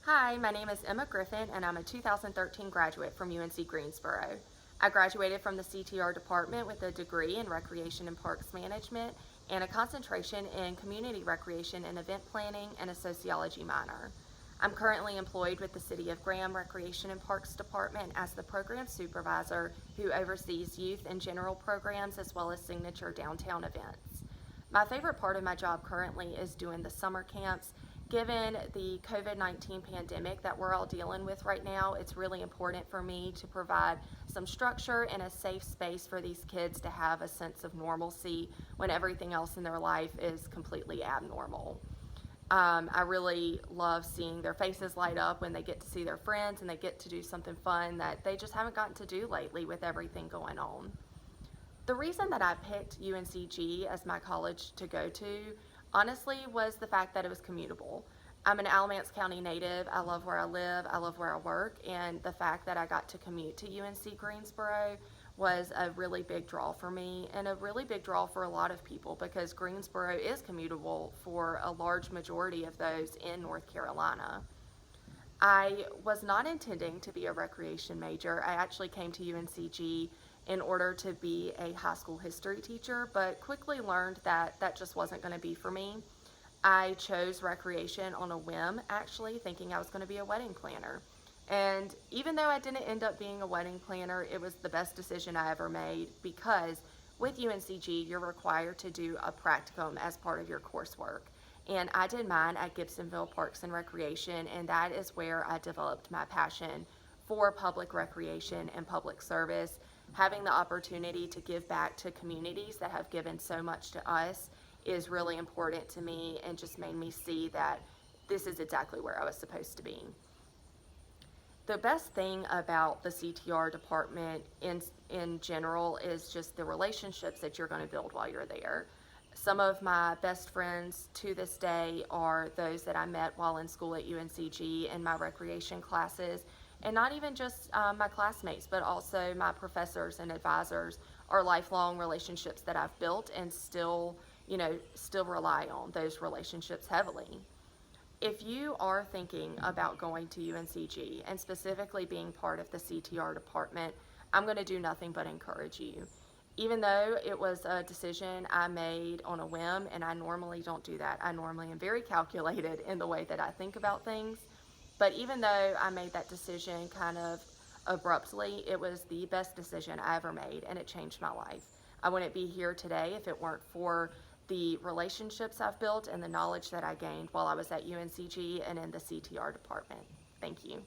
Hi, my name is Emma Griffin and I'm a 2013 graduate from UNC Greensboro. I graduated from the CTR department with a degree in Recreation and Parks Management and a concentration in Community Recreation and Event Planning and a Sociology minor. I'm currently employed with the City of Graham Recreation and Parks Department as the program supervisor who oversees youth and general programs as well as signature downtown events. My favorite part of my job currently is doing the summer camps. Given the COVID-19 pandemic that we're all dealing with right now, it's really important for me to provide some structure and a safe space for these kids to have a sense of normalcy when everything else in their life is completely abnormal. I really love seeing their faces light up when they get to see their friends and they get to do something fun that they just haven't gotten to do lately with everything going on. The reason that I picked UNCG as my college to go to, honestly, was the fact that it was commutable. I'm an Alamance County native. I love where I live. I love where I work. And the fact that I got to commute to UNC Greensboro was a really big draw for me and a really big draw for a lot of people because Greensboro is commutable for a large majority of those in North Carolina. I was not intending to be a recreation major. I actually came to UNCG in order to be a high school history teacher, but quickly learned that that just wasn't going to be for me. I chose recreation on a whim, actually, thinking I was going to be a wedding planner. And even though I didn't end up being a wedding planner, it was the best decision I ever made because with UNCG, you're required to do a practicum as part of your coursework. And I did mine at Gibsonville Parks and Recreation, and that is where I developed my passion for public recreation and public service. Having the opportunity to give back to communities that have given so much to us is really important to me and just made me see that this is exactly where I was supposed to be. The best thing about the CTR department in general is just the relationships that you're going to build while you're there. Some of my best friends to this day are those that I met while in school at UNCG in my recreation classes, and not even just my classmates, but also my professors and advisors are lifelong relationships that I've built and still rely on those relationships heavily. If you are thinking about going to UNCG and specifically being part of the CTR department, I'm going to do nothing but encourage you. Even though it was a decision I made on a whim, and I normally don't do that, I normally am very calculated in the way that I think about things. But even though I made that decision kind of abruptly, it was the best decision I ever made, and it changed my life. I wouldn't be here today if it weren't for the relationships I've built and the knowledge that I gained while I was at UNCG and in the CTR department. Thank you.